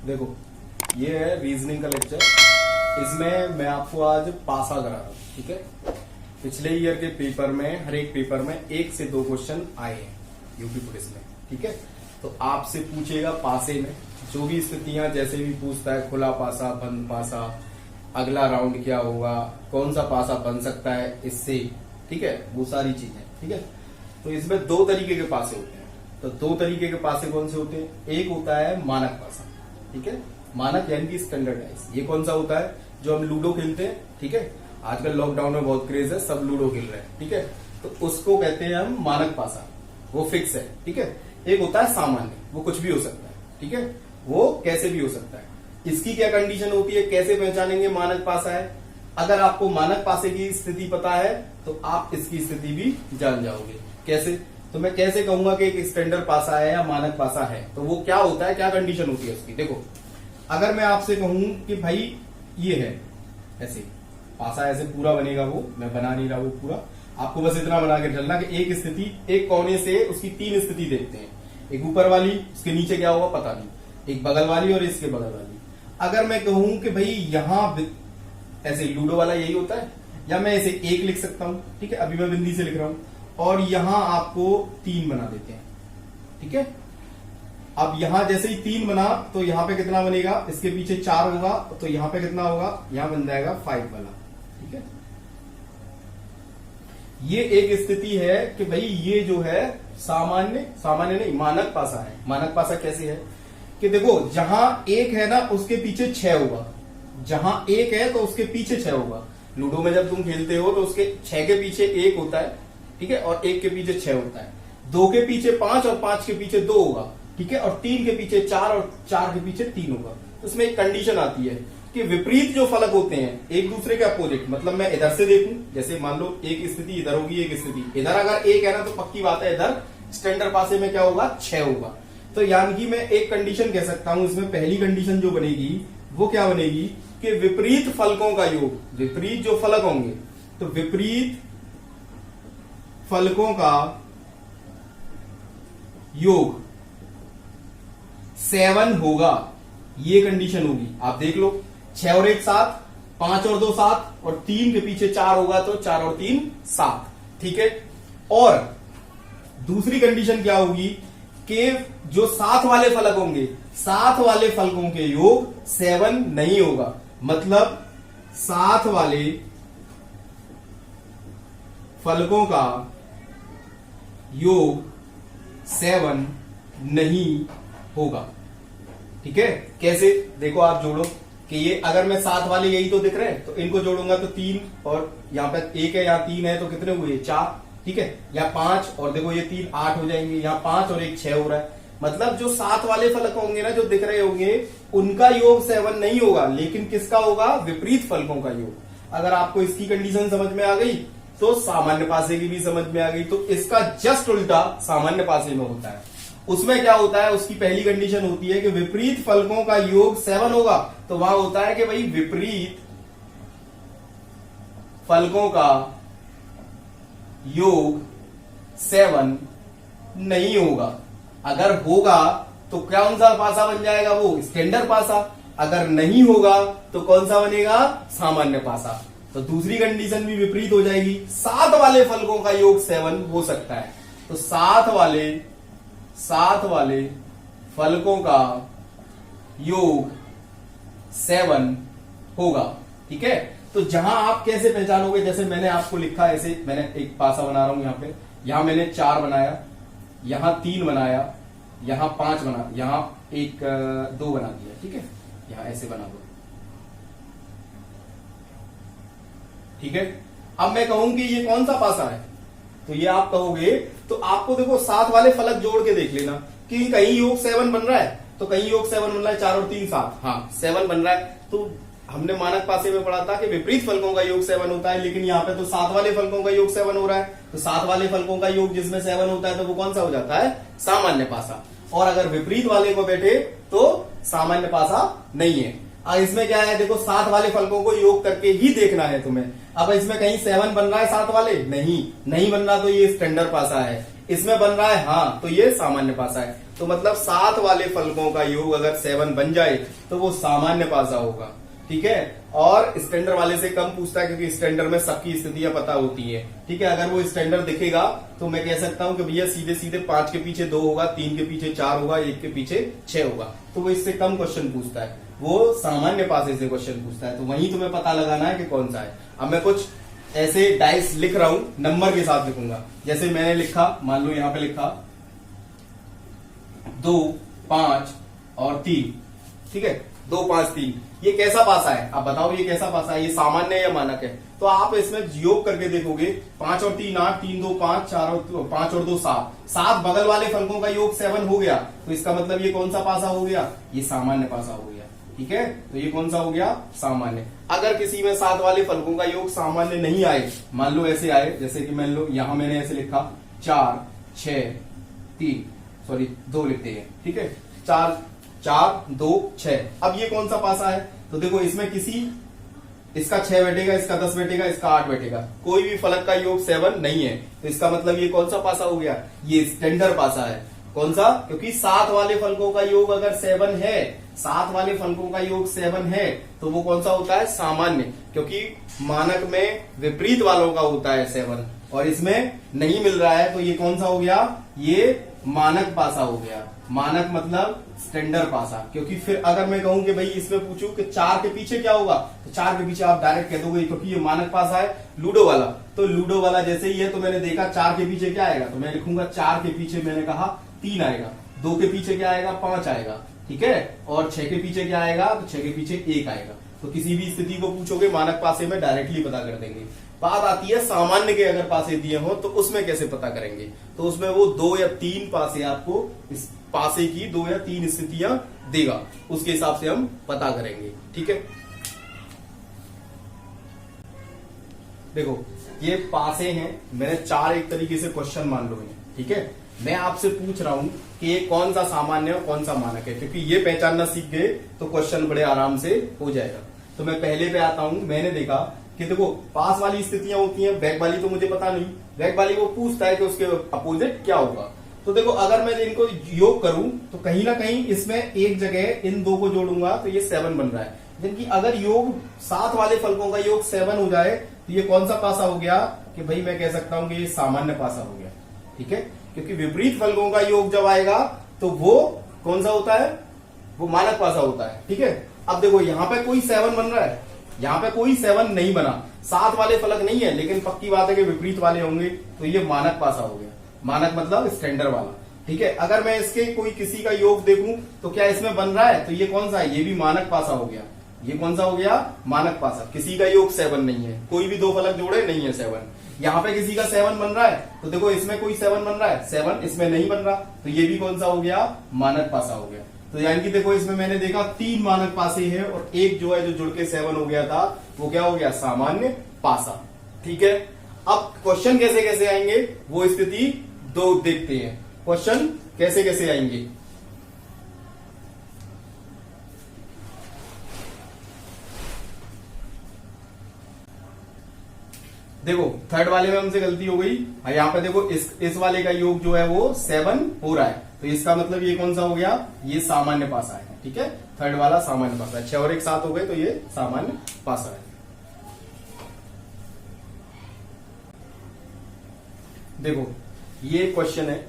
देखो ये है रीजनिंग का लेक्चर। इसमें मैं आपको आज पासा करा रहा हूँ, ठीक है। पिछले ईयर के पेपर में, हर एक पेपर में 1 से 2 क्वेश्चन आए हैं यूपी पुलिस में, ठीक है। तो आपसे पूछेगा पासे में जो भी स्थितियां, जैसे भी पूछता है खुला पासा, बंद पासा, अगला राउंड क्या होगा, कौन सा पासा बन सकता है इससे, ठीक है, वो सारी चीजें, ठीक है। तो इसमें 2 तरीके के पासे होते हैं। तो 2 तरीके के पासे कौन से होते हैं? एक होता है मानक पासा, ठीक है, मानक यानी कि स्टैंडर्डाइज। ये कौन सा होता है? जो हम लूडो खेलते हैं, ठीक है। आजकल लॉकडाउन में बहुत क्रेज है, सब लूडो खेल रहे हैं, ठीक है। तो उसको कहते हैं हम मानक पासा, वो फिक्स है, ठीक है। एक होता है सामान्य, वो कुछ भी हो सकता है, ठीक है, वो कैसे भी हो सकता है। इसकी क्या कंडीशन होती है, कैसे पहचानेंगे मानक पासा है? अगर आपको मानक पासे की स्थिति पता है तो आप इसकी स्थिति भी जान जाओगे। कैसे? तो मैं कैसे कहूंगा कि एक स्टैंडर्ड पासा है या मानक पासा है, तो वो क्या होता है, क्या कंडीशन होती है उसकी। देखो, अगर मैं आपसे कहूं कि भाई ये है ऐसे पासा, ऐसे पूरा बनेगा, वो मैं बना नहीं रहा वो पूरा, आपको बस इतना बना के चलना कि एक स्थिति, एक कोने से उसकी 3 स्थिति देखते हैं। एक ऊपर वाली, उसके नीचे क्या होगा पता नहीं, एक बगल वाली और इसके बगल वाली। अगर मैं कहूं कि भाई यहां ऐसे लूडो वाला यही होता है, या मैं ऐसे 1 लिख सकता हूं, ठीक है, अभी मैं बिंदी से लिख रहा हूं, और यहां आपको 3 बना देते हैं, ठीक है। अब यहां जैसे ही 3 बना तो यहां पे कितना बनेगा, इसके पीछे 4 होगा, तो यहां पे कितना होगा, यहां बन जाएगा 5 वाला, ठीक है। ये एक स्थिति है कि भाई ये जो है सामान्य नहीं, मानक पासा है। मानक पासा कैसे है कि देखो, जहां 1 है ना उसके पीछे 6 होगा, जहां 1 है तो उसके पीछे 6 होगा। लूडो में जब तुम खेलते हो तो उसके 6 के पीछे 1 होता है, ठीक है, और 1 के पीछे 6 होता है। 2 के पीछे 5 और 5 के पीछे 2 होगा, ठीक है, और 3 के पीछे 4 और 4 के पीछे 3 होगा। तो इसमें एक कंडीशन आती है कि विपरीत जो फलक होते हैं एक दूसरे के अपोजिट, मतलब मैं इधर से देखूं, जैसे मान लो एक स्थिति इधर होगी, एक स्थिति इधर, अगर 1 है ना तो पक्की बात है इधर स्टैंडर्ड पासे में क्या होगा, 6 होगा। तो यानी कि मैं एक कंडीशन कह सकता हूं, इसमें पहली कंडीशन जो बनेगी वो क्या बनेगी कि विपरीत फलकों का योग, विपरीत जो फलक होंगे तो विपरीत फलकों का योग 7 होगा। ये कंडीशन होगी, आप देख लो, 6 और 1 7, 5 और 2 7, और 3 के पीछे 4 होगा तो 4 और 3 7, ठीक है। और दूसरी कंडीशन क्या होगी कि जो साथ वाले फलक होंगे, साथ वाले फलकों के योग 7 नहीं होगा, मतलब साथ वाले फलकों का योग 7 नहीं होगा, ठीक है। कैसे? देखो आप जोड़ो कि ये, अगर मैं साथ वाले यही तो दिख रहे हैं, तो इनको जोड़ूंगा तो 3, और यहां पे 1 है, यहां 3 है, तो कितने हुए 4, ठीक है, या 5, और देखो ये 3 8 हो जाएंगे, यहाँ 5 और 1 6 हो रहा है। मतलब जो साथ वाले फलक होंगे ना, जो दिख रहे होंगे, उनका योग 7 नहीं होगा, लेकिन किसका होगा, विपरीत फलकों का योग। अगर आपको इसकी कंडीशन समझ में आ गई तो सामान्य पासे की भी समझ में आ गई। तो इसका जस्ट उल्टा सामान्य पासे में होता है। उसमें क्या होता है, उसकी पहली कंडीशन होती है कि विपरीत फलकों का योग 7 होगा, तो वहां होता है कि भाई विपरीत फलकों का योग 7 नहीं होगा। अगर होगा तो कौन सा पासा बन जाएगा, वो स्टैंडर्ड पासा। अगर नहीं होगा तो कौन सा बनेगा, सामान्य पासा। तो दूसरी कंडीशन भी विपरीत हो जाएगी, साथ वाले फलकों का योग 7 हो सकता है। तो साथ वाले फलकों का योग 7 होगा, ठीक है। तो जहां आप कैसे पहचानोगे, जैसे मैंने आपको लिखा, ऐसे मैंने एक पासा बना रहा हूं, यहां पे, यहां मैंने 4 बनाया, यहां 3 बनाया, यहां 5 बना, यहां 2 बना दिया, ठीक है, यहां ऐसे बना दो, ठीक है। अब मैं कहूं कि ये कौन सा पासा है, तो ये आप कहोगे, तो आपको देखो साथ वाले फलक जोड़ के देख लेना कि कहीं योग 7 बन रहा है, तो कहीं योग 7 बन रहा है, 4 और 3 7, हाँ 7 बन रहा है। तो हमने मानक पासे में पढ़ा था कि विपरीत फलकों का योग 7 होता है, लेकिन यहाँ पे तो साथ वाले फलकों का योग 7 हो रहा है। तो साथ वाले फलकों का योग जिसमें 7 होता है तो वो कौन सा हो जाता है, सामान्य पासा। और अगर विपरीत वाले को बैठे तो सामान्य पासा नहीं है। इसमें क्या है, देखो साथ वाले फलकों को योग करके ही देखना है तुम्हें। अब इसमें कहीं 7 बन रहा है साथ वाले, नहीं बन रहा, तो ये स्टैंडर्ड पासा है। इसमें बन रहा है, हाँ, तो ये सामान्य पासा है। तो मतलब साथ वाले फलकों का योग अगर 7 बन जाए तो वो सामान्य पासा होगा, ठीक है। और स्टैंडर्ड वाले से कम पूछता है क्योंकि स्टैंडर्ड में सबकी स्थितियां पता होती है, ठीक है। अगर वो स्टैंडर्ड दिखेगा तो मैं कह सकता हूं कि भैया सीधे सीधे 5 के पीछे 2 होगा, 3 के पीछे 4 होगा, 1 के पीछे 6 होगा, तो वो इससे कम क्वेश्चन पूछता है, वो सामान्य पासे से क्वेश्चन पूछता है। तो वहीं तुम्हें पता लगाना है कि कौन सा है। अब मैं कुछ ऐसे डाइस लिख रहा हूं, नंबर के साथ लिखूंगा। जैसे मैंने लिखा, मान लो यहां पे लिखा 2, 5 और 3, ठीक है, 2, 5, 3। ये कैसा पासा है? आप बताओ ये कैसा पासा है? ये सामान्य है या मानक है? तो आप इसमें योग करके देखोगे, 5 और 3 8, 3 2 5, 5 और 2 7, 7 बगल वाले फलकों का योग 7 हो गया, तो इसका मतलब ये कौन सा पासा हो गया? ये सामान्य पासा हो गया, ठीक है। तो ये कौन सा हो गया? सामान्य। अगर किसी में 7 वाले फलकों का योग सामान्य नहीं आए, मान लो ऐसे आए, जैसे कि मान लो यहां मैंने ऐसे लिखा 4 6 3, सॉरी 2 लिखते हैं, ठीक है, 4 4 2 6। अब ये कौन सा पासा है? तो देखो इसमें इसका 6 बैठेगा, इसका 10 बैठेगा, इसका 8 बैठेगा, कोई भी फलक का योग 7 नहीं है, तो इसका मतलब ये कौन सा पासा हो गया? ये स्टैंडर्ड पासा है। कौन सा? क्योंकि 7 वाले फलकों का योग अगर 7 है, 7 वाले फलकों का योग 7 है, तो वो कौन सा होता है? सामान्य। क्योंकि मानक में विपरीत वालों का होता है 7 और इसमें नहीं मिल रहा है, तो ये कौन सा हो गया? ये मानक पासा हो गया। मानक मतलब स्टैंडर्ड पासा। क्योंकि फिर अगर मैं कहूं कि भाई इसमें पूछूं कि 4 के पीछे क्या होगा, तो 4 के पीछे आप डायरेक्ट कह दोगे क्योंकि ये मानक पासा है लूडो वाला, तो लूडो वाला जैसे ही है, तो मैंने देखा 4 के पीछे क्या आएगा, तो मैं लिखूंगा 4 के पीछे मैंने कहा 3 आएगा, 2 के पीछे क्या आएगा? 5 आएगा, ठीक है, और 6 के पीछे क्या आएगा? तो 6 के पीछे 1 आएगा। तो किसी भी स्थिति को पूछोगे मानक पासे में डायरेक्टली पता कर देंगे। बात आती है सामान्य के अगर पासे दिए हो तो उसमें कैसे पता करेंगे? तो उसमें वो 2 या 3 पासे आपको इस पासे की 2 या 3 स्थितियां देगा, उसके हिसाब से हम पता करेंगे, ठीक है। देखो ये पासे हैं, मैंने 4 एक तरीके से क्वेश्चन मान लो हैं, ठीक है। मैं आपसे पूछ रहा हूं कि ये कौन सा सामान्य और कौन सा मानक है, क्योंकि ये पहचानना सीख गए तो क्वेश्चन बड़े आराम से हो जाएगा। तो मैं पहले पे आता हूं। मैंने देखा कि देखो पास वाली स्थितियां होती हैं, बैक वाली तो मुझे पता नहीं, बैक वाली वो पूछता है कि उसके अपोजिट क्या होगा। तो देखो अगर मैं इनको योग करूं तो कहीं ना कहीं इसमें एक जगह इन 2 को जोड़ूंगा तो ये 7 बन रहा है। जिनकी अगर योग 7 वाले फलकों का योग 7 हो जाए तो ये कौन सा पासा हो गया? कि भाई मैं कह सकता हूं कि ये सामान्य पासा हो गया, ठीक है। क्योंकि विपरीत फलकों का योग जब आएगा तो वो कौन सा होता है? वो मानक पासा होता है, ठीक है। अब देखो यहां पे कोई 7 बन रहा है, यहां पे कोई 7 नहीं बना, 7 वाले फलक नहीं है, लेकिन पक्की बात है कि विपरीत वाले होंगे, तो ये मानक पासा हो गया। मानक मतलब स्टैंडर्ड वाला, ठीक है। अगर मैं इसके कोई किसी का योग देखूं तो क्या इसमें बन रहा है? तो ये कौन सा है? ये भी मानक पासा हो गया। ये कौन सा हो गया? मानक पासा। किसी का योग 7 नहीं है, कोई भी 2 फलक जोड़े नहीं है 7। यहाँ पे किसी का 7 बन रहा है, तो देखो इसमें कोई 7 बन रहा है, 7 इसमें नहीं बन रहा, तो ये भी कौन सा हो गया? मानक पासा हो गया। तो यानी कि देखो इसमें मैंने देखा 3 मानक पासे हैं और एक जो है जो जुड़ के 7 हो गया था, वो क्या हो गया? सामान्य पासा, ठीक है। अब क्वेश्चन कैसे कैसे आएंगे वो स्थिति 2 देखते हैं। क्वेश्चन कैसे कैसे आएंगे? देखो थर्ड वाले में हमसे गलती हो गई, यहाँ पे देखो इस वाले का योग जो है वो 7 हो रहा है, तो इसका मतलब ये कौन सा हो गया? ये सामान्य पासा है, ठीक है। थर्ड वाला सामान्य पासा है, 6 और 1 7 हो गए, तो ये सामान्य पासा है। देखो ये क्वेश्चन है,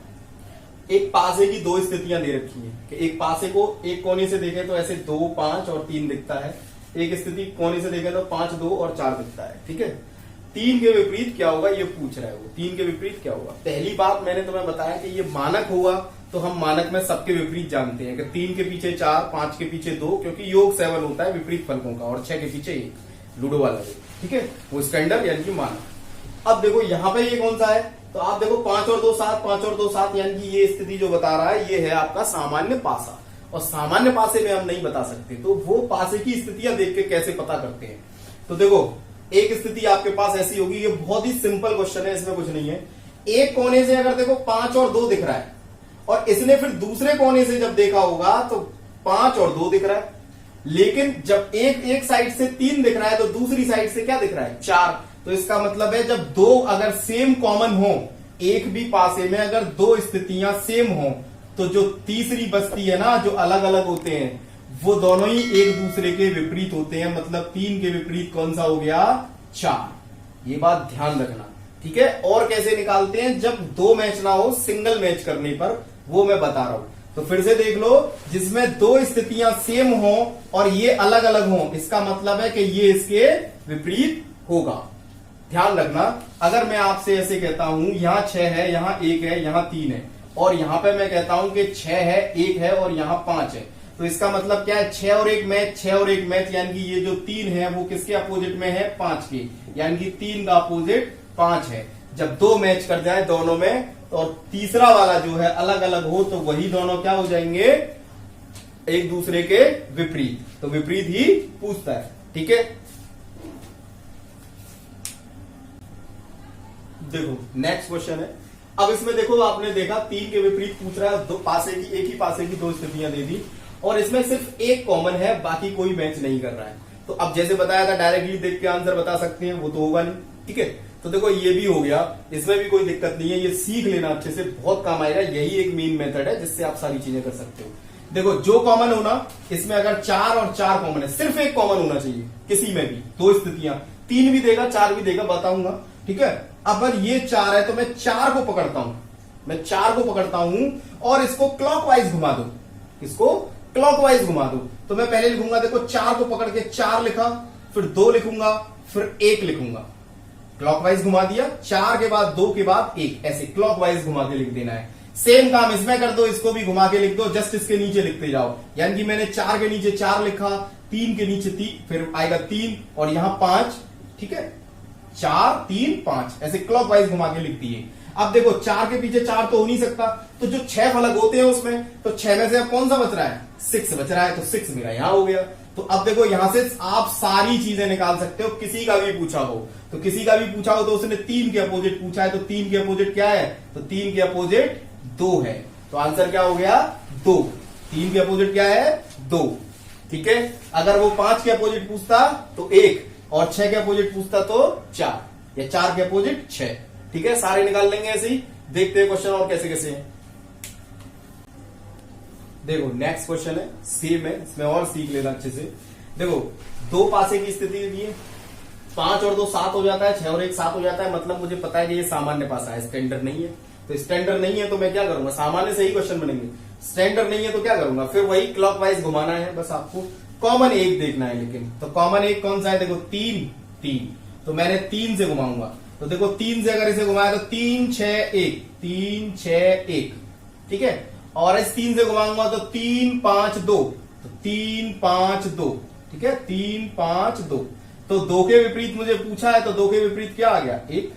एक पासे की 2 स्थितियां दे रखी है कि एक पासे को एक कोने से देखें तो ऐसे 2 5 और 3 दिखता है, एक स्थिति कोने से देखें तो 5 2 और 4 दिखता है, ठीक है। 3 के विपरीत क्या होगा ये पूछ रहा है वो। 3 के विपरीत क्या होगा? पहली बात मैंने तुम्हें बताया कि ये मानक होगा, तो हम मानक में सबके विपरीत जानते हैं कि 3 के पीछे 4, 5 के पीछे 2, क्योंकि योग 7 होता है विपरीत फलकों का, और 6 के पीछे 1 लूडो वाला, ठीक है, वो स्टैंडर्ड यानी कि मानक। अब देखो यहाँ पे ये कौन सा है? तो आप देखो 5 और 2 7, 5 और 2 7, यानी कि ये स्थिति जो बता रहा है ये है आपका सामान्य पासा। और सामान्य पासे में हम नहीं बता सकते, तो वो पासे की स्थितियां देख के कैसे पता करते हैं? तो देखो एक स्थिति आपके पास ऐसी होगी, ये बहुत ही सिंपल क्वेश्चन है, इसमें कुछ नहीं है। एक कोने से अगर देखो 5 और 2 दिख रहा है, और इसने फिर दूसरे कोने से जब देखा होगा तो 5 और 2 दिख रहा है, लेकिन जब एक साइड से 3 दिख रहा है तो दूसरी साइड से क्या दिख रहा है? 4। तो इसका मतलब है जब 2 अगर सेम कॉमन हो, एक भी पासे में अगर 2 स्थितियां सेम हो, तो जो तीसरी बस्ती है ना, जो अलग अलग होते हैं, वो दोनों ही एक दूसरे के विपरीत होते हैं। मतलब 3 के विपरीत कौन सा हो गया? 4। ये बात ध्यान रखना, ठीक है। और कैसे निकालते हैं? जब 2 मैच ना हो, सिंगल मैच करने पर, वो मैं बता रहा हूं। तो फिर से देख लो, जिसमें 2 स्थितियां सेम हो और ये अलग अलग हो, इसका मतलब है कि ये इसके विपरीत होगा। ध्यान रखना, अगर मैं आपसे ऐसे कहता हूं यहां 6 है, यहां 1 है, यहां 3 है, और यहां पे मैं कहता हूं कि 6 है, 1 है और यहां 5 है, तो इसका मतलब क्या है? 6 और 1 मैच, 6 और 1 मैच, यानी कि ये जो 3 है वो किसके अपोजिट में है? 5 के, यानी कि 3 का अपोजिट 5 है। जब 2 मैच कर जाए दोनों में, और तीसरा वाला जो है अलग अलग हो, तो वही दोनों क्या हो जाएंगे? एक दूसरे के विपरीत। तो विपरीत ही पूछता है, ठीक है। देखो नेक्स्ट क्वेश्चन है। अब इसमें देखो, आपने देखा 3 के विपरीत पूछ रहा है, 2 पासे की, एक ही पासे की 2 स्थितियां दे दी, और इसमें सिर्फ एक कॉमन है, बाकी कोई मैच नहीं कर रहा है। तो अब जैसे बताया था, डायरेक्टली देख के आंसर बता सकते हैं, वो तो होगा नहीं, ठीक है। तो देखो ये भी हो गया, इसमें भी कोई दिक्कत नहीं है, ये सीख लेना अच्छे से, बहुत काम आएगा। यही एक मेन मेथड है जिससे आप सारी चीजें कर सकते हो। देखो जो कॉमन होना, इसमें अगर 4 और 4 कॉमन है, सिर्फ एक कॉमन होना चाहिए किसी में भी। 2 स्थितियां, 3 भी देगा, 4 भी देगा, बताऊंगा, ठीक है। अब अगर ये 4 है तो मैं 4 को पकड़ता हूं, मैं 4 को पकड़ता हूं और इसको क्लॉकवाइज घुमा दो, इसको क्लॉकवाइज घुमा दो। तो मैं पहले लिखूंगा, देखो 4 को पकड़ के 4 लिखा, फिर 2 लिखूंगा, फिर 1 लिखूंगा, क्लॉकवाइज घुमा दिया, 4 के बाद 2 के बाद 1, ऐसे क्लॉकवाइज घुमा के लिख देना है। सेम काम इसमें कर दो, इसको भी घुमा के लिख दो, जस्ट इसके नीचे लिखते जाओ। यानी कि मैंने 4 के नीचे 4 लिखा, 3 के नीचे 3, फिर आएगा 3 और यहां 5, ठीक है। 4 3 5 ऐसे क्लॉकवाइज घुमा के लिख दिए। अब देखो 4 के पीछे 4 तो हो नहीं सकता, तो जो 6 फलक होते हैं उसमें, तो 6 में से अब कौन सा बच रहा है? 6 बच रहा है, तो 6 मेरा यहां हो गया। तो अब देखो यहां से आप सारी चीजें निकाल सकते हो, किसी का भी पूछा हो तो, किसी का भी पूछा हो तो उसने 3 के अपोजिट पूछा है, तो 3 के अपोजिट क्या है? तो 3 के अपोजिट 2 है, तो आंसर क्या हो गया? 2। 3 के अपोजिट क्या है? 2, ठीक है। अगर वो 5 के अपोजिट पूछता तो 1, और 6 के अपोजिट पूछता तो 4, या 4 के अपोजिट 6, ठीक है। सारे निकाल लेंगे ऐसे ही। देखते हैं क्वेश्चन और कैसे कैसे है। देखो नेक्स्ट क्वेश्चन है, सेम है, इसमें और सीख लेना अच्छे से। देखो 2 पासे की स्थिति दी है, 5 और 2 7 हो जाता है, 6 और 1 7 हो जाता है। मतलब मुझे पता है कि ये सामान्य पासा है, स्टैंडर्ड नहीं है। तो स्टैंडर्ड नहीं है तो मैं क्या करूंगा? सामान्य से ही क्वेश्चन बनेंगे। स्टैंडर्ड नहीं है तो क्या करूंगा? फिर वही क्लॉकवाइज घुमाना है, बस आपको कॉमन एक देखना है। लेकिन तो कॉमन एक कौन सा है? देखो 3 3, तो मैंने 3 से घुमाऊंगा। तो देखो 3 से अगर इसे घुमाया तो 3 6 1, 3 6 1, ठीक है। और इस 3 से घुमाऊंगा तो 3 5 2, तो 3 5 2, ठीक है। 3 5 2, तो 2 के विपरीत मुझे पूछा है, तो 2 के विपरीत क्या आ गया? 1।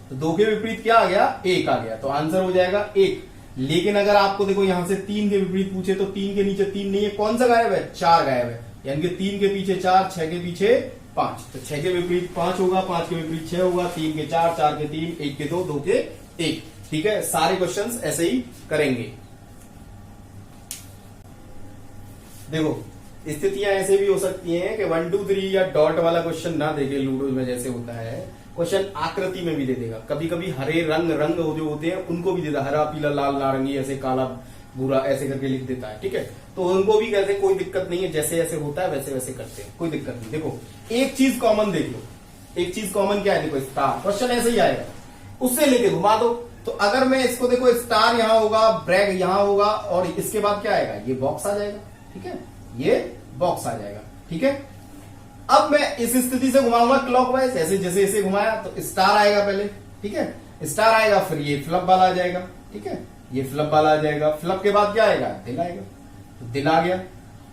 तो 2 के विपरीत क्या आ गया? 1 आ गया, तो आंसर हो जाएगा 1। लेकिन अगर आपको देखो यहां से 3 के विपरीत पूछे, तो 3 के नीचे 3 नहीं है, कौन सा गायब है? 4 गायब है, यानी कि 3 के पीछे 4, 6 के पीछे 5, तो 6 के विपरीत 5 होगा, 5 के विपरीत 6 होगा, 3 के 4, 4 के 3, 1 के 2, 2 के 1, ठीक है। सारे क्वेश्चंस ऐसे ही करेंगे। देखो स्थितियां ऐसे भी हो सकती हैं कि 1 2 3 या डॉट वाला क्वेश्चन ना देके, लूडो में जैसे होता है, क्वेश्चन आकृति में भी दे देगा। कभी कभी हरे रंग जो होते हैं उनको भी देता, हरा पीला लाल नारंगी, ऐसे काला भूरा ऐसे करके लिख देता है, ठीक है। तो उनको भी कहते, कोई दिक्कत नहीं है, जैसे जैसे होता है वैसे वैसे करते हैं, कोई दिक्कत नहीं। देखो एक चीज कॉमन देख लो, एक चीज कॉमन क्या है? देखो स्टार, क्वेश्चन ऐसे ही आएगा, उससे लेके घुमा दो। तो अगर मैं इसको देखो, स्टार यहां होगा, ब्रैक यहां होगा, और इसके बाद क्या आएगा? ये बॉक्स आ जाएगा, ठीक है, ये बॉक्स आ जाएगा, ठीक है। अब मैं इस स्थिति से घुमाऊंगा क्लॉकवाइज, ऐसे जैसे इसे घुमाया तो स्टार आएगा पहले, ठीक है, स्टार आएगा, फिर ये फ्लप वाला आ जाएगा, ठीक है, ये फ्लप वाला आ जाएगा, फ्लप के बाद क्या आएगा? दिल आएगा, तो दिल आ गया।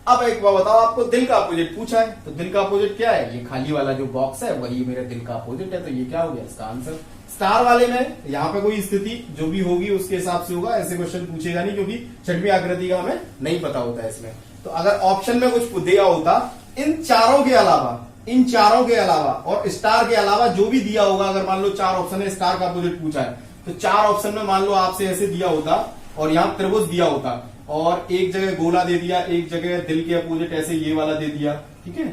अब एक बार बताओ, आपको दिल का अपोजिट पूछा है, तो दिल का अपोजिट क्या है? ये खाली वाला जो बॉक्स है वही मेरे दिल का अपोजिट है, तो ये क्या हो गया इसका आंसर? स्टार वाले में यहाँ पे कोई स्थिति जो भी होगी उसके हिसाब से होगा, ऐसे क्वेश्चन पूछेगा नहीं, क्योंकि छठवीं आकृति का हमें नहीं पता होता है इसमें। तो अगर ऑप्शन में कुछ दिया होता, इन चारों के अलावा और स्टार के अलावा जो भी दिया होगा, अगर मान लो 4 ऑप्शन है, स्टार का अपोजिट पूछा है, तो 4 ऑप्शन में मान लो आपसे ऐसे दिया होता और यहाँ त्रिभुज दिया होता, और एक जगह गोला दे दिया, एक जगह दिल के अपोजिट ऐसे ये वाला दे दिया, ठीक है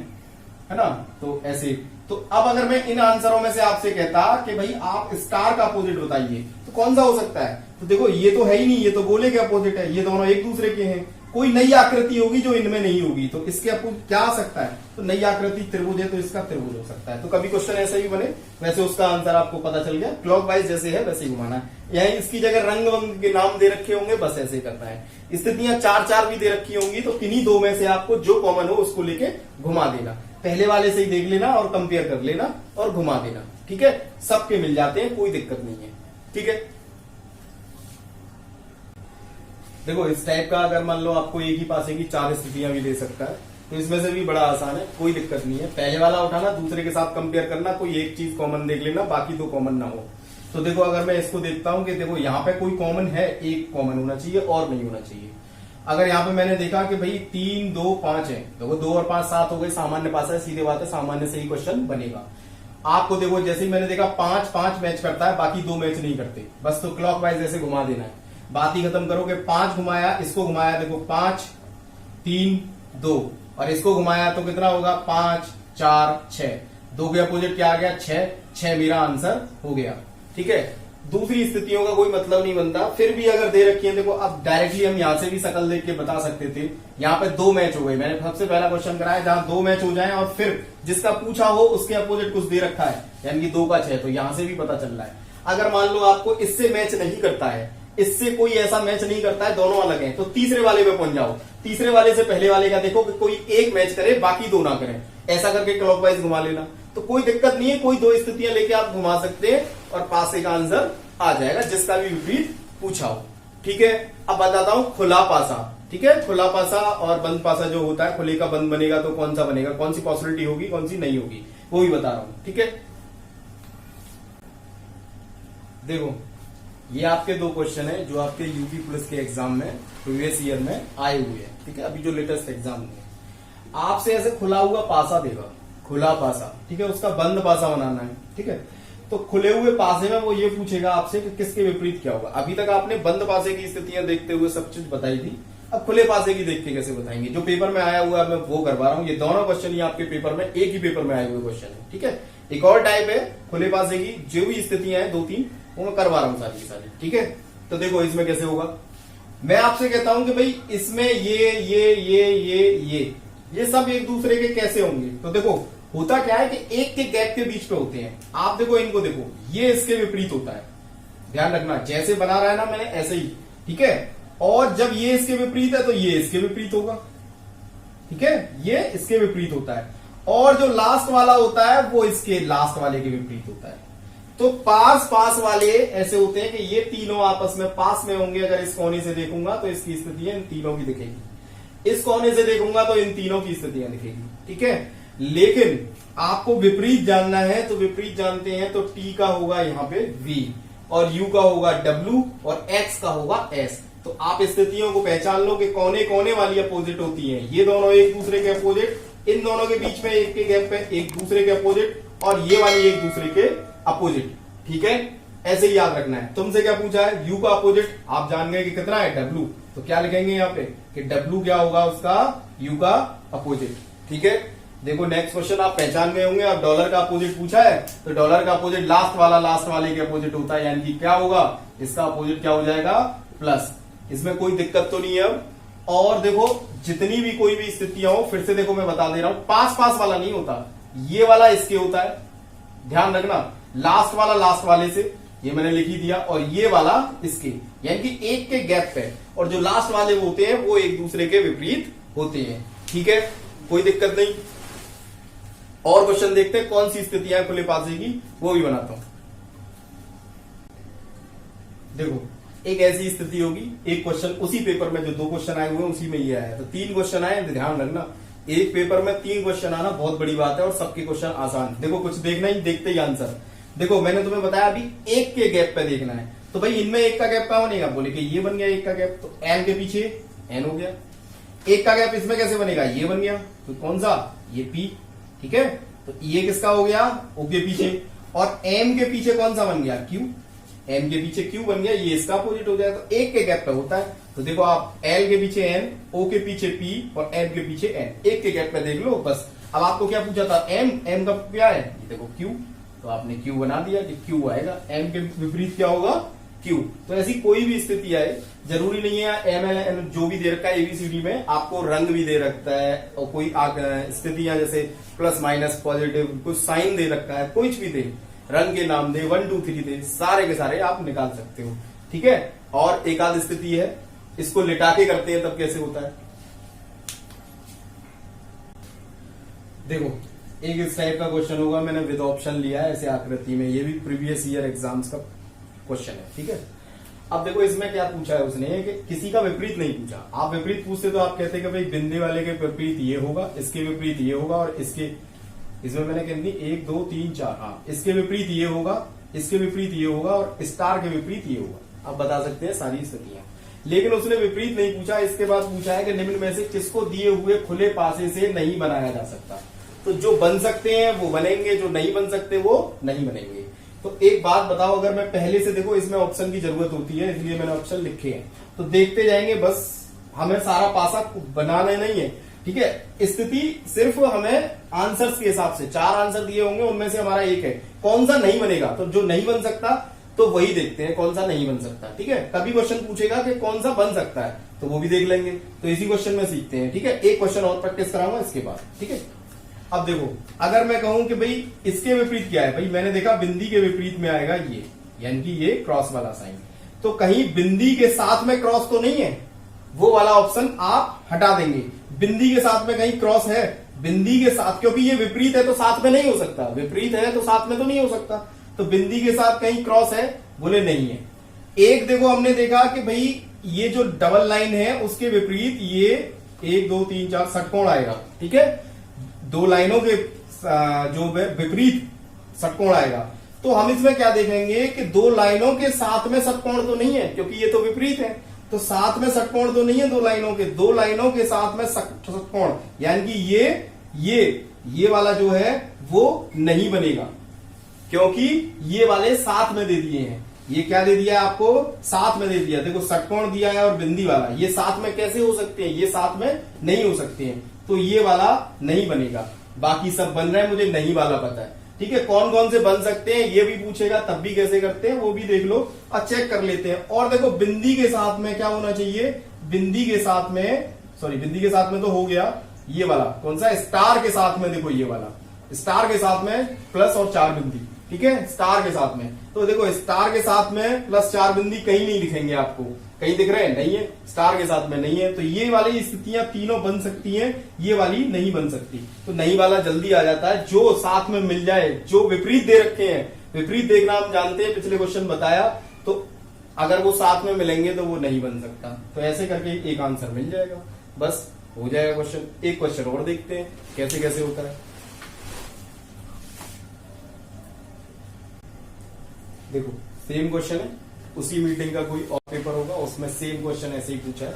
ना, तो ऐसे। तो अब अगर मैं इन आंसरों में से आपसे कहता कि भाई आप स्टार का अपोजिट बताइए, तो कौन सा हो सकता है? तो देखो ये तो है ही नहीं, ये तो गोले के अपोजिट है, ये दोनों एक दूसरे के हैं। कोई नई आकृति होगी जो इनमें नहीं होगी, तो इसके अपोजिट क्या आ सकता है, तो नई आकृति त्रिभुज है तो इसका त्रिभुज हो सकता है। तो कभी क्वेश्चन ऐसा ही बने, वैसे उसका आंसर आपको पता चल गया। क्लॉकवाइज जैसे है वैसे ही घुमाना है। यही इसकी जगह रंग वंग के नाम दे रखे होंगे, बस ऐसे ही करना है। स्थितियां 4-4 भी दे रखी होंगी, तो किन्हीं दो में से आपको जो कॉमन हो उसको लेके घुमा देना। पहले वाले से ही देख लेना और कंपेयर कर लेना और घुमा देना, ठीक है। सबके मिल जाते हैं, कोई दिक्कत नहीं है, ठीक है। देखो इस टाइप का अगर मान लो आपको एक ही पासे की 4 स्थितियां भी दे सकता है, तो इसमें से भी बड़ा आसान है, कोई दिक्कत नहीं है। पहले वाला उठाना, दूसरे के साथ कंपेयर करना, कोई एक चीज कॉमन देख लेना, बाकी दो कॉमन ना हो। तो देखो अगर मैं इसको देखता हूं कि देखो यहाँ पे कोई कॉमन है, एक कॉमन होना चाहिए और नहीं होना चाहिए। अगर यहाँ पे मैंने देखा कि भाई 3, 2, 5 है, देखो 2 और 5 7 हो गए, सामान्य पासा है, सीधे बात है, सामान्य से ही क्वेश्चन बनेगा। आपको देखो जैसे ही मैंने देखा 5 मैच करता है, बाकी 2 मैच नहीं करते, बस तो क्लॉकवाइज ऐसे घुमा देना है। बात ही खत्म करोगे, 5 घुमाया, इसको घुमाया, देखो 5, 3, 2 और इसको घुमाया तो कितना होगा 5, 4, 6, 2 के अपोजिट क्या आ गया 6 मेरा आंसर हो गया, ठीक है। दूसरी स्थितियों का कोई मतलब नहीं बनता, फिर भी अगर दे रखी है, देखो अब डायरेक्टली हम यहां से भी शकल देख के बता सकते थे। यहाँ पे 2 मैच हो गए, मैंने सबसे पहला क्वेश्चन कराया जहां 2 मैच हो जाए और फिर जिसका पूछा हो उसके अपोजिट कुछ दे रखा है, यानी कि 2 का 6, तो यहां से भी पता चल रहा है। अगर मान लो आपको इससे मैच नहीं करता है, इससे कोई ऐसा मैच नहीं करता है, दोनों अलग हैं, तो तीसरे वाले पे पहुंच जाओ। तीसरे वाले से पहले वाले का देखो कि कोई एक मैच करे, बाकी 2 ना करें, ऐसा करके क्लॉकवाइज घुमा लेना, तो कोई दिक्कत नहीं है। कोई 2 स्थितियां लेके आप घुमा सकते हैं और पासे का आंसर आ जाएगा, जिसका भी विपरीत पूछा हो, ठीक है। अब बताता हूं खुला पासा, ठीक है। खुला पासा और बंद पासा जो होता है, खुले का बंद बनेगा तो कौन सा बनेगा, कौन सी पॉसिबिलिटी होगी, कौन सी नहीं होगी, वो भी बता रहा हूं, ठीक है। देखो ये आपके 2 क्वेश्चन है जो आपके यूपी पुलिस के एग्जाम में प्रीवियस ईयर में आए हुए हैं, ठीक है। अभी जो लेटेस्ट एग्जाम में आपसे ऐसे खुला हुआ पासा देगा, खुला पासा, ठीक है, उसका बंद पासा बनाना है, ठीक है। तो खुले हुए पासे में वो ये पूछेगा आपसे कि किसके विपरीत क्या होगा। अभी तक आपने बंद पासे की स्थितियां देखते हुए सब चीज बताई थी, अब खुले पासे की देख के कैसे बताएंगे। जो पेपर में आया हुआ है मैं वो करवा रहा हूं। ये दोनों क्वेश्चन ही आपके पेपर में, एक ही पेपर में आए हुए क्वेश्चन है, ठीक है। एक और टाइप है खुले पासे की, जो भी स्थितियां हैं 2-3 वो मैं करवा रहा हूं सारी की सारी, ठीक है। तो देखो इसमें कैसे होगा, मैं आपसे कहता हूं कि भाई इसमें ये सब एक दूसरे के कैसे होंगे। तो देखो होता क्या है कि एक के गैप के बीच पे होते हैं। आप देखो इनको देखो, ये इसके विपरीत होता है, ध्यान रखना, जैसे बना रहा है ना मैंने ऐसे ही, ठीक है। और जब ये इसके विपरीत है तो ये इसके विपरीत होगा, ठीक है, ये इसके विपरीत होता है। और जो लास्ट वाला होता है वो इसके लास्ट वाले के विपरीत होता है। तो पास वाले ऐसे होते हैं कि ये तीनों आपस में पास में होंगे। अगर इस कोने से देखूंगा तो इसकी स्थितियां इन तीनों की दिखेगी, इस कोने से देखूंगा तो इन तीनों की स्थितियां दिखेगी, ठीक है। लेकिन आपको विपरीत जानना है, तो विपरीत जानते हैं तो टी का होगा यहाँ पे V और U का होगा W और X का होगा S। तो आप स्थितियों को पहचान लो कि कोने कोने वाली अपोजिट होती हैं। ये दोनों एक दूसरे के अपोजिट, इन दोनों के बीच में एक के गैप पे एक दूसरे के अपोजिट, और ये वाली एक दूसरे के अपोजिट, ठीक है। ऐसे ही याद रखना है। तुमसे क्या पूछा है, U का अपोजिट आप जान गए कि कितना है W, तो क्या लिखेंगे यहाँ पे कि W क्या होगा उसका U का अपोजिट, ठीक है। देखो नेक्स्ट क्वेश्चन आप पहचान गए होंगे। अब डॉलर का अपोजिट पूछा है, तो डॉलर का अपोजिट लास्ट वाले के अपोजिट होता है, यानी कि क्या होगा, इसका अपोजिट क्या हो जाएगा प्लस। इसमें कोई दिक्कत तो नहीं है अब। और देखो जितनी भी कोई भी स्थितियां हो, फिर से देखो मैं बता दे रहा हूं, पास वाला नहीं होता, ये वाला इसके होता है, ध्यान रखना। लास्ट वाला लास्ट वाले से, ये मैंने लिख ही दिया, और ये वाला इसके, यानी कि एक के गैप पे, और जो लास्ट वाले वो होते हैं वो एक दूसरे के विपरीत होते हैं, ठीक है, कोई दिक्कत नहीं। और क्वेश्चन देखते हैं कौन सी स्थितियां खुले पासे की, वो भी बनाता हूं। देखो एक ऐसी स्थिति होगी, एक क्वेश्चन उसी पेपर में जो 2 क्वेश्चन आए हुए हैं उसी में ये आया है, तो 3 क्वेश्चन आए, ध्यान रखना। एक पेपर में 3 क्वेश्चन आना बहुत बड़ी बात है, और सबके क्वेश्चन आसान। देखो कुछ देखना ही, देखते ही आंसर। देखो मैंने तुम्हें बताया अभी एक के गैप पे देखना है, तो भाई इनमें एक का गैप कहां बनेगा, बोले कि ये बन गया एक का गैप, तो एन के पीछे एन हो गया। एक का गैप इसमें कैसे बनेगा, ये बन गया, तो कौन सा, ये पी, ठीक है। तो ये किसका हो गया, ओ के पीछे, और एम के पीछे कौन सा बन गया, क्यू, एम के पीछे क्यू बन गया, ये इसका अपोजिट हो जाएगा। तो एक के गैप पे होता है, तो देखो आप एल के पीछे एन, ओ के पीछे पी और एम के पीछे एन, एक के गैप पे देख लो बस। अब आपको क्या पूछा था, एम का क्या है, ये देखो क्यू, तो आपने क्यू बना दिया कि क्यू आएगा। एम के विपरीत क्या होगा, क्यू। तो ऐसी कोई भी स्थिति आए, जरूरी नहीं है एम एल एन जो भी दे रखा है एबीसीडी में, आपको रंग भी दे रखता है और कोई स्थितियां जैसे प्लस माइनस पॉजिटिव कुछ साइन दे रखा है, कुछ भी दे, रंग के नाम दे, 1 2 3 दे, सारे के सारे आप निकाल सकते हो। ठीक है। और एक आध स्थिति है, इसको लिटा के करते हैं तब कैसे होता है, देखो एक इस टाइप का क्वेश्चन होगा, मैंने विद ऑप्शन लिया है ऐसे आकृति में, ये भी प्रीवियस ईयर एग्जाम्स का क्वेश्चन है। ठीक है। अब देखो इसमें क्या पूछा है उसने कि किसी का विपरीत नहीं पूछा। आप विपरीत पूछते तो आप कहते कि भाई बिंदु वाले के विपरीत ये होगा, इसके विपरीत ये होगा, और इसके, इसमें मैंने कह दी 1 2 3 4, हाँ इसके विपरीत ये होगा, इसके विपरीत ये होगा और स्टार के विपरीत ये होगा। आप बता सकते हैं सारी स्थितियां, लेकिन उसने विपरीत नहीं पूछा। इसके बाद पूछा है कि निम्न में से किसको दिए हुए खुले पासे से नहीं बनाया जा सकता। तो जो बन सकते हैं वो बनेंगे, जो नहीं बन सकते वो नहीं बनेंगे। तो एक बात बताओ, अगर मैं पहले से, देखो इसमें ऑप्शन की जरूरत होती है इसलिए मैंने ऑप्शन लिखे हैं, तो देखते जाएंगे, बस हमें सारा पासा बनाना नहीं है। ठीक है। स्थिति सिर्फ हमें आंसर्स के हिसाब से, 4 आंसर दिए होंगे उनमें से हमारा एक है, कौन सा नहीं बनेगा, तो जो नहीं बन सकता तो वही देखते हैं कौन सा नहीं बन सकता। ठीक है। कभी क्वेश्चन पूछेगा कि कौन सा बन सकता है तो वो भी देख लेंगे, तो इसी क्वेश्चन में सीखते हैं। ठीक है। एक क्वेश्चन और प्रैक्टिस कराऊंगा इसके बाद। ठीक है। अब देखो अगर मैं कहूं कि भाई इसके विपरीत क्या है, भाई मैंने देखा बिंदी के विपरीत में आएगा ये, यानी कि ये क्रॉस वाला साइन, तो कहीं बिंदी के साथ में क्रॉस तो नहीं है, वो वाला ऑप्शन आप हटा देंगे। बिंदी के साथ में कहीं क्रॉस है, बिंदी के साथ, क्योंकि ये विपरीत है तो साथ में नहीं हो सकता, विपरीत है तो साथ में तो नहीं हो सकता, तो बिंदी के साथ कहीं क्रॉस है, बोले नहीं है। एक देखो हमने देखा कि भाई ये जो डबल लाइन है उसके विपरीत ये 1 2 3 4 षटकोण आएगा। ठीक है। 2 लाइनों के जो विपरीत षटकोण आएगा, तो हम इसमें क्या देखेंगे कि 2 लाइनों के साथ में षटकोण तो नहीं है, क्योंकि ये तो विपरीत है, तो साथ में षटकोण तो नहीं है 2 लाइनों के, 2 लाइनों के साथ में षटकोण, यानी कि ये वाला जो है वो नहीं बनेगा, क्योंकि ये वाले साथ में दे दिए हैं। ये क्या दे दिया आपको, साथ में दे दिया। देखो षटकोण दिया है और बिंदी वाला, ये साथ में कैसे हो सकते हैं, ये साथ में नहीं हो सकते हैं, तो ये वाला नहीं बनेगा। बाकी सब बन रहे हैं, मुझे नहीं वाला पता है। ठीक है। कौन कौन से बन सकते हैं ये भी पूछेगा, तब भी कैसे करते हैं वो भी देख लो और चेक कर लेते हैं। और देखो बिंदी के साथ में क्या होना चाहिए, बिंदी के साथ में, सॉरी बिंदी के साथ में तो हो गया ये वाला, कौन सा, स्टार के साथ में, देखो ये वाला स्टार के साथ में प्लस और 4 बिंदी। ठीक है। स्टार के साथ में, तो देखो स्टार के साथ में प्लस 4 बिंदी कहीं नहीं दिखेंगे आपको, कहीं दिख रहे हैं, नहीं है, स्टार के साथ में नहीं है, तो ये वाली स्थितियां तीनों बन सकती हैं, ये वाली नहीं बन सकती। तो नहीं वाला जल्दी आ जाता है, जो साथ में मिल जाए, जो विपरीत दे रखे हैं, विपरीत देखना हम जानते हैं, पिछले क्वेश्चन बताया, तो अगर वो साथ में मिलेंगे तो वो नहीं बन सकता। तो ऐसे करके एक आंसर मिल जाएगा, बस हो जाएगा क्वेश्चन। एक क्वेश्चन और देखते हैं कैसे कैसे होता है। देखो सेम क्वेश्चन है, उसी मीटिंग का कोई और पेपर होगा, उसमें सेम क्वेश्चन ऐसे ही पूछा है,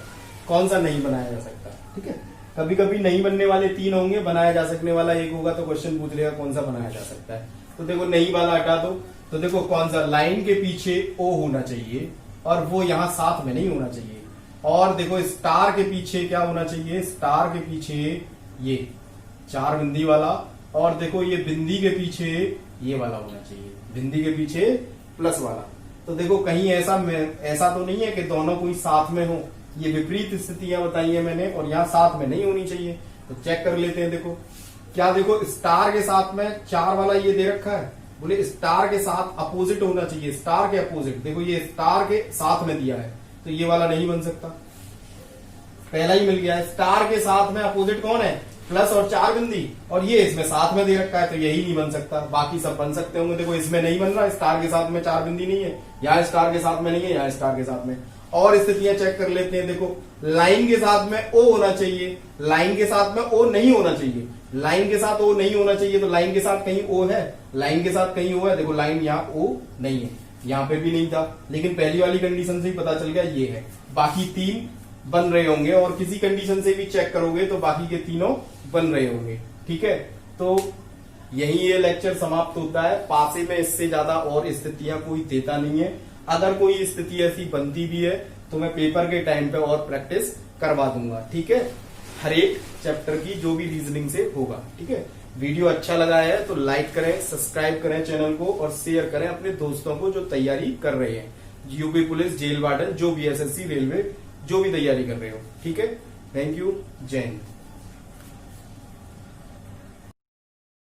कौन सा नहीं बनाया जा सकता। ठीक है। कभी कभी नहीं बनने वाले 3 होंगे, बनाया जा सकने वाला 1 होगा, तो क्वेश्चन पूछ लेगा कौन सा बनाया जा सकता है। तो देखो नहीं वाला हटा दो, तो देखो कौन सा, लाइन के पीछे O होना चाहिए और वो यहां साथ में नहीं होना चाहिए। और देखो स्टार के पीछे क्या होना चाहिए, स्टार के पीछे ये 4 बिंदी वाला, और देखो ये बिंदी के पीछे ये वाला होना चाहिए, बिंदी के पीछे प्लस वाला। तो देखो कहीं ऐसा तो नहीं है कि दोनों कोई साथ में हो, ये विपरीत स्थितियां बताई है मैंने, और यहाँ साथ में नहीं होनी चाहिए। तो चेक कर लेते हैं। देखो क्या, देखो स्टार के साथ में 4 वाला ये दे रखा है, बोले स्टार के साथ अपोजिट होना चाहिए, स्टार के अपोजिट। देखो ये स्टार के साथ में दिया है, तो ये वाला नहीं बन सकता, पहला ही मिल गया है। स्टार के साथ में अपोजिट कौन है, प्लस और 4 बिंदी, और ये इसमें साथ में दे रखा है, तो यही नहीं बन सकता, बाकी सब बन सकते होंगे। देखो इसमें नहीं बन रहा, स्टार के साथ में 4 बिंदी नहीं है, यहाँ स्टार के साथ में नहीं है, यहाँ स्टार के साथ में। और स्थितियां चेक कर लेते हैं। देखो लाइन के साथ में O होना चाहिए, लाइन के साथ में O नहीं होना चाहिए, लाइन के साथ O नहीं होना चाहिए, तो लाइन के साथ कहीं O है, लाइन के साथ कहीं O है। देखो लाइन यहाँ O नहीं है, यहाँ पे भी नहीं था, लेकिन पहली वाली कंडीशन से ही पता चल गया ये है। बाकी 3 बन रहे होंगे, और किसी कंडीशन से भी चेक करोगे तो बाकी के तीनों बन रहे होंगे। ठीक है। तो यही ये लेक्चर समाप्त होता है। पासे में इससे ज्यादा और स्थितियां कोई देता नहीं है। अगर कोई स्थिति ऐसी बनती भी है तो मैं पेपर के टाइम पे और प्रैक्टिस करवा दूंगा। ठीक है। हर एक चैप्टर की जो भी रीजनिंग से होगा। ठीक है। वीडियो अच्छा लगा है तो लाइक करें, सब्सक्राइब करें चैनल को, और शेयर करें अपने दोस्तों को जो तैयारी कर रहे हैं। यूपी पुलिस, जेल वार्डन, जो भी एसएससी, रेलवे, जो भी तैयारी कर रहे हो। ठीक है, थैंक यू, जय हिंद।